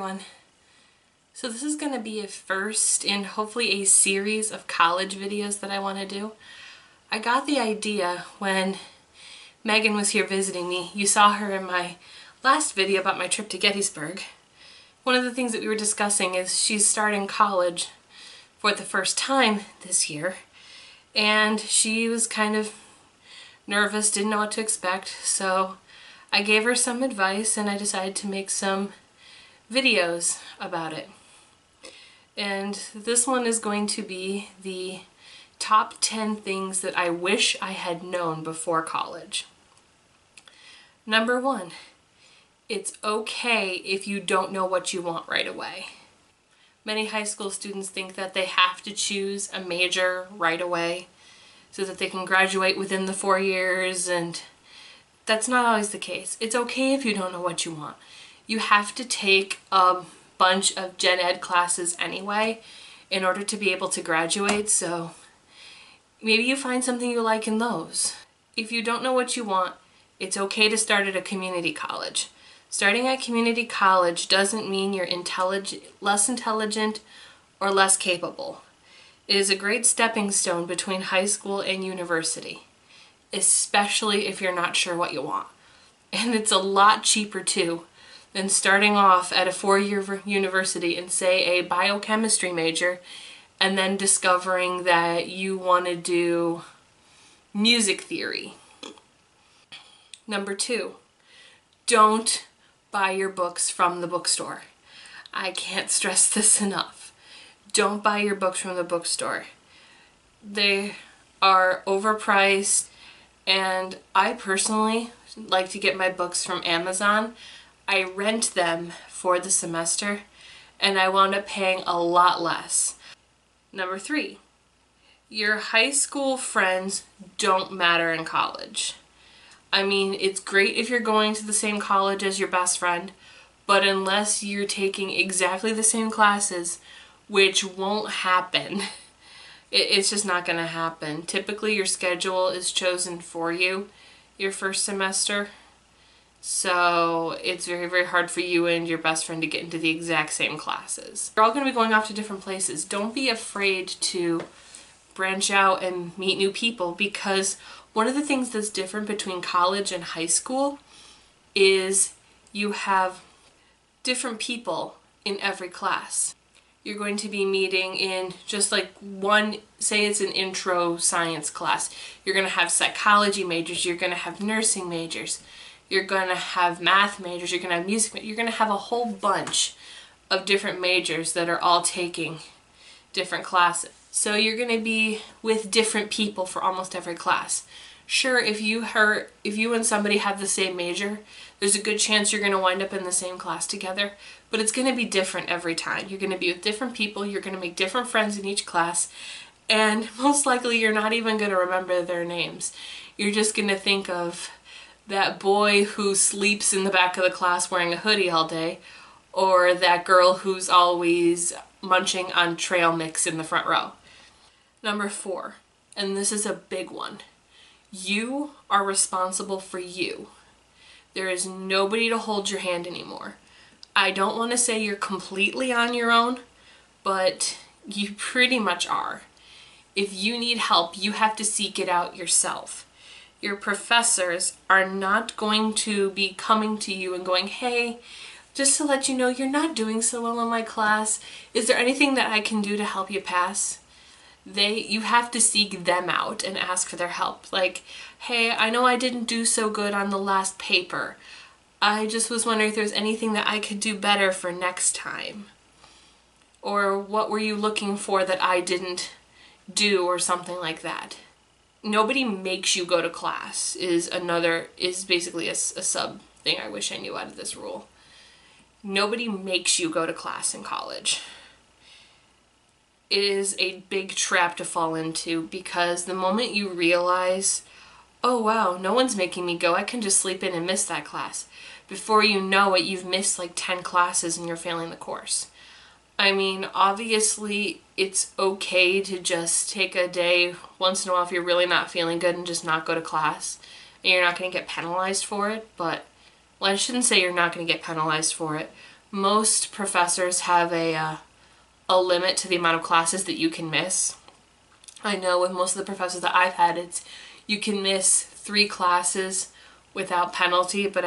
everyone. So this is going to be a first in hopefully a series of college videos that I want to do. I got the idea when Megan was here visiting me. You saw her in my last video about my trip to Gettysburg. One of the things that we were discussing is she's starting college for the first time this year, and she was kind of nervous, didn't know what to expect, so I gave her some advice and I decided to make some videos about it. And this one is going to be the top 10 things that I wish I had known before college. Number 1, it's okay if you don't know what you want right away. Many high school students think that they have to choose a major right away so that they can graduate within the 4 years, and that's not always the case. It's okay if you don't know what you want. You have to take a bunch of gen ed classes anyway in order to be able to graduate, so maybe you find something you like in those. If you don't know what you want, it's okay to start at a community college. Starting at community college doesn't mean you're less intelligent or less capable. It is a great stepping stone between high school and university, especially if you're not sure what you want. And it's a lot cheaper too than starting off at a 4-year university and say a biochemistry major and then discovering that you want to do music theory. Number 2, don't buy your books from the bookstore. I can't stress this enough. Don't buy your books from the bookstore. They are overpriced, and I personally like to get my books from Amazon. I rent them for the semester and I wound up paying a lot less. Number 3, your high school friends don't matter in college. I mean, it's great if you're going to the same college as your best friend, but unless you're taking exactly the same classes, which won't happen, it's just not going to happen. Typically your schedule is chosen for you your first semester. So it's very, very hard for you and your best friend to get into the exact same classes. You're all going to be going off to different places. Don't be afraid to branch out and meet new people, because one of the things that's different between college and high school is you have different people in every class. You're going to be meeting in just like one, say it's an intro science class. You're going to have psychology majors, you're going to have nursing majors. You're going to have math majors, you're going to have music majors, you're going to have a whole bunch of different majors that are all taking different classes. So you're going to be with different people for almost every class. Sure, if you and somebody have the same major, there's a good chance you're going to wind up in the same class together, but it's going to be different every time. You're going to be with different people, you're going to make different friends in each class, and most likely you're not even going to remember their names. You're just going to think of that boy who sleeps in the back of the class wearing a hoodie all day, or that girl who's always munching on trail mix in the front row. Number 4, and this is a big one. You are responsible for you. There is nobody to hold your hand anymore. I don't want to say you're completely on your own, but you pretty much are. If you need help, you have to seek it out yourself. Your professors are not going to be coming to you and going, hey, just to let you know you're not doing so well in my class. Is there anything that I can do to help you pass? You have to seek them out and ask for their help. Like, hey, I know I didn't do so good on the last paper. I just was wondering if there's anything that I could do better for next time. Or what were you looking for that I didn't do, or something like that. Nobody makes you go to class is basically a sub thing I wish I knew out of this rule. Nobody makes you go to class in college. It is a big trap to fall into, because the moment you realize, oh wow, no one's making me go, I can just sleep in and miss that class, before you know it, you've missed like 10 classes and you're failing the course. I mean, obviously it's okay to just take a day once in a while if you're really not feeling good and just not go to class, and you're not going to get penalized for it, but, well, I shouldn't say you're not going to get penalized for it. Most professors have a limit to the amount of classes that you can miss. I know with most of the professors that I've had, you can miss 3 classes without penalty, but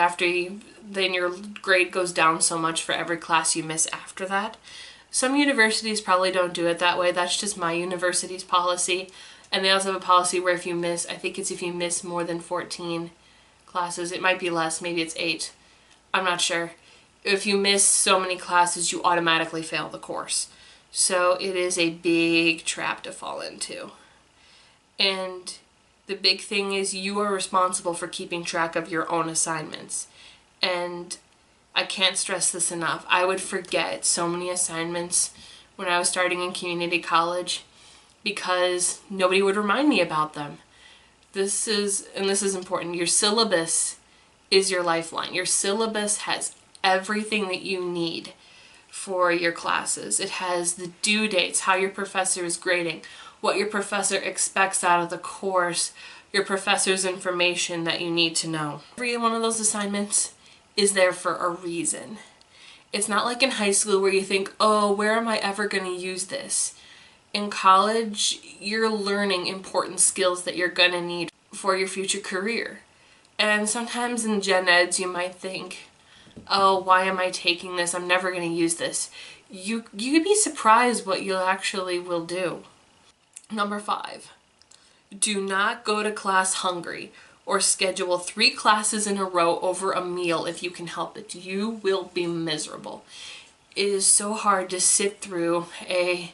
then your grade goes down so much for every class you miss after that. Some universities probably don't do it that way. That's just my university's policy. And they also have a policy where if you miss more than 14 classes, it might be less, maybe it's 8. I'm not sure. If you miss so many classes, you automatically fail the course. So it is a big trap to fall into. And the big thing is you are responsible for keeping track of your own assignments. And I can't stress this enough. I would forget so many assignments when I was starting in community college because nobody would remind me about them. This is important. Your syllabus is your lifeline. Your syllabus has everything that you need for your classes. It has the due dates, how your professor is grading, what your professor expects out of the course, your professor's information that you need to know. Every one of those assignments is there for a reason. It's not like in high school where you think, oh, where am I ever going to use this? In college, you're learning important skills that you're going to need for your future career. And sometimes in gen eds you might think, oh, why am I taking this? I'm never going to use this. You'd be surprised what you actually will do. Number 5, do not go to class hungry or schedule 3 classes in a row over a meal if you can help it. You will be miserable. It is so hard to sit through a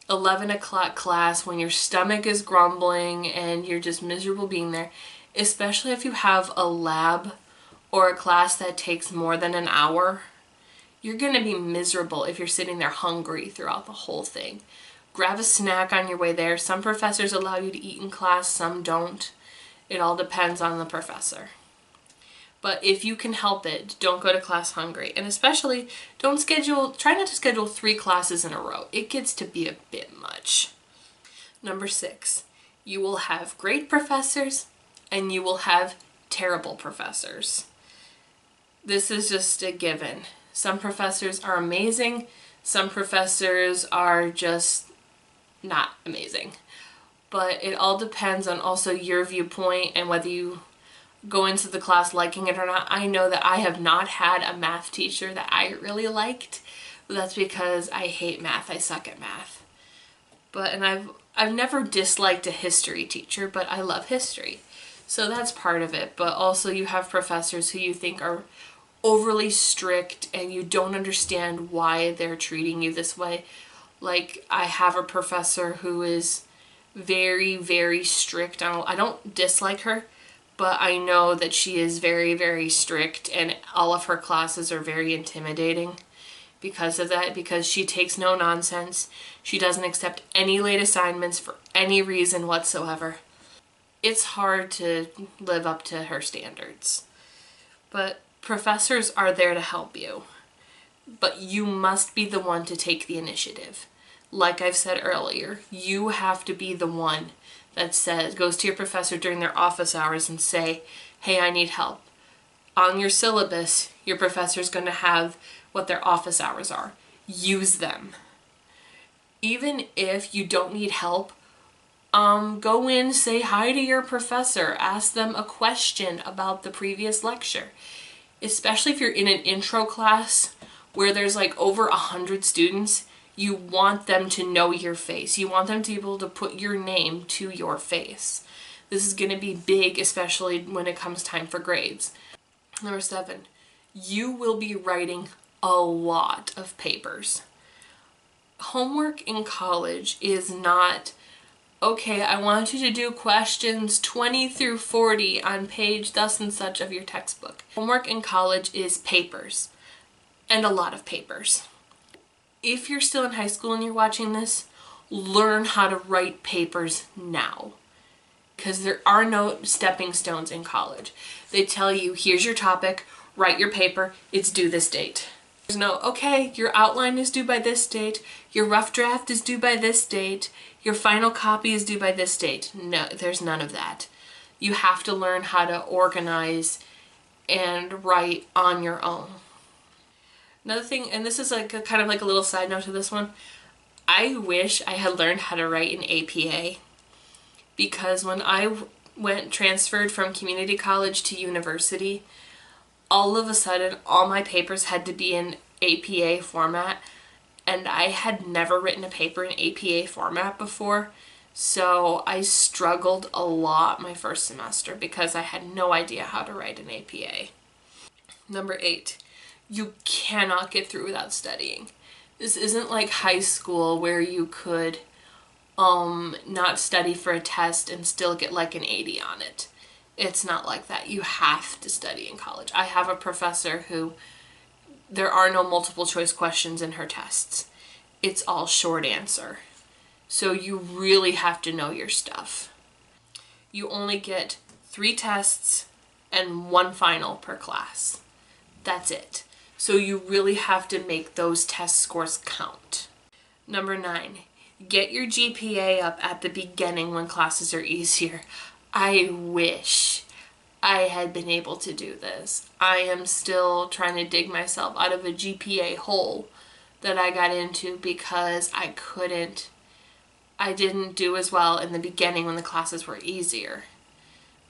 11 o'clock class when your stomach is grumbling and you're just miserable being there, especially if you have a lab or a class that takes more than an hour. You're going to be miserable if you're sitting there hungry throughout the whole thing. Grab a snack on your way there. Some professors allow you to eat in class, some don't. It all depends on the professor. But if you can help it, don't go to class hungry. And especially, try not to schedule 3 classes in a row. It gets to be a bit much. Number 6, you will have great professors and you will have terrible professors. This is just a given. Some professors are amazing. Some professors are just not amazing. But it all depends on also your viewpoint and whether you go into the class liking it or not. I know that I have not had a math teacher that I really liked, but that's because I hate math. I suck at math. And I've never disliked a history teacher, but I love history. So that's part of it. But also you have professors who you think are overly strict and you don't understand why they're treating you this way. Like, I have a professor who is very, very strict. I don't dislike her, but I know that she is very, very strict and all of her classes are very intimidating because of that, because she takes no nonsense. She doesn't accept any late assignments for any reason whatsoever. It's hard to live up to her standards. But professors are there to help you. But you must be the one to take the initiative. Like I've said earlier, you have to be the one that goes to your professor during their office hours and say, hey, I need help. On your syllabus, your professor's going to have what their office hours are. Use them. Even if you don't need help, go in, say hi to your professor, ask them a question about the previous lecture. Especially if you're in an intro class where there's like over 100 students, you want them to know your face. You want them to be able to put your name to your face. This is going to be big, especially when it comes time for grades. Number 7, you will be writing a lot of papers. Homework in college is not, okay, I want you to do questions 20 through 40 on page thus and such of your textbook. Homework in college is papers, and a lot of papers. If you're still in high school and you're watching this, learn how to write papers now. Because there are no stepping stones in college. They tell you, here's your topic, write your paper, it's due this date. There's no, okay, your outline is due by this date, your rough draft is due by this date, your final copy is due by this date. No, there's none of that. You have to learn how to organize and write on your own. Another thing, and this is like kind of like a little side note to this one, I wish I had learned how to write in APA, because when I transferred from community college to university, all of a sudden all my papers had to be in APA format, and I had never written a paper in APA format before, so I struggled a lot my first semester because I had no idea how to write in APA. Number 8, you cannot get through without studying. This isn't like high school where you could not study for a test and still get like an 80 on it. It's not like that. You have to study in college. I have a professor who, there are no multiple choice questions in her tests. It's all short answer. So you really have to know your stuff. You only get 3 tests and 1 final per class. That's it. So you really have to make those test scores count. Number 9, get your GPA up at the beginning when classes are easier. I wish I had been able to do this. I am still trying to dig myself out of a GPA hole that I got into because I didn't do as well in the beginning when the classes were easier.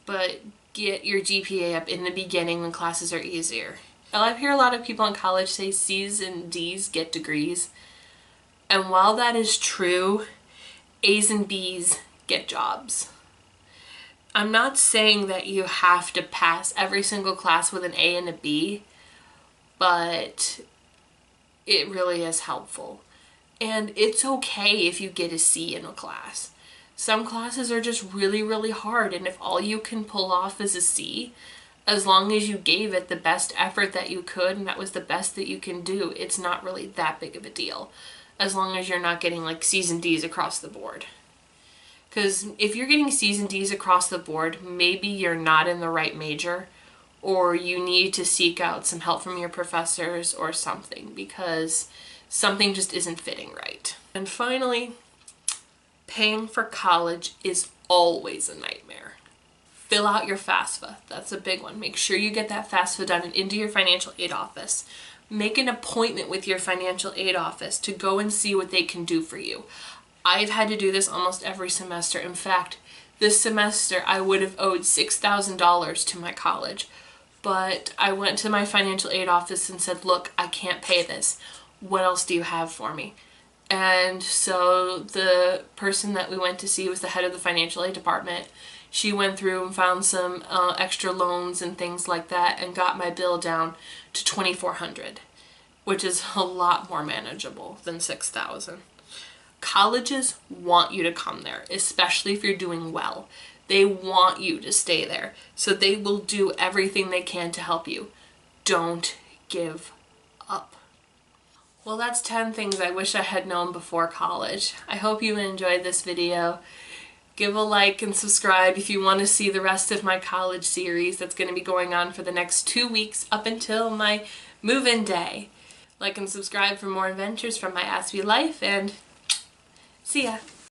But get your GPA up in the beginning when classes are easier. I hear a lot of people in college say C's and D's get degrees. And while that is true, A's and B's get jobs. I'm not saying that you have to pass every single class with an A and a B, but it really is helpful. And it's okay if you get a C in a class. Some classes are just really, really hard, and if all you can pull off is a C, as long as you gave it the best effort that you could and that was the best that you can do, it's not really that big of a deal. As long as you're not getting like C's and D's across the board. Because if you're getting C's and D's across the board, maybe you're not in the right major, or you need to seek out some help from your professors or something, because something just isn't fitting right. And finally, paying for college is always a nightmare. Fill out your FAFSA. That's a big one. Make sure you get that FAFSA done and into your financial aid office. Make an appointment with your financial aid office to go and see what they can do for you. I've had to do this almost every semester. In fact, this semester I would have owed $6,000 to my college, but I went to my financial aid office and said, look, I can't pay this. What else do you have for me? And so the person that we went to see was the head of the financial aid department. She went through and found some extra loans and things like that and got my bill down to $2,400, which is a lot more manageable than $6,000. Colleges want you to come there, especially if you're doing well. They want you to stay there, so they will do everything they can to help you. Don't give up. Well, that's 10 things I wish I had known before college. I hope you enjoyed this video. Give a like and subscribe if you want to see the rest of my college series that's going to be going on for the next 2 weeks up until my move-in day. Like and subscribe for more adventures from my Aspie life, and see ya!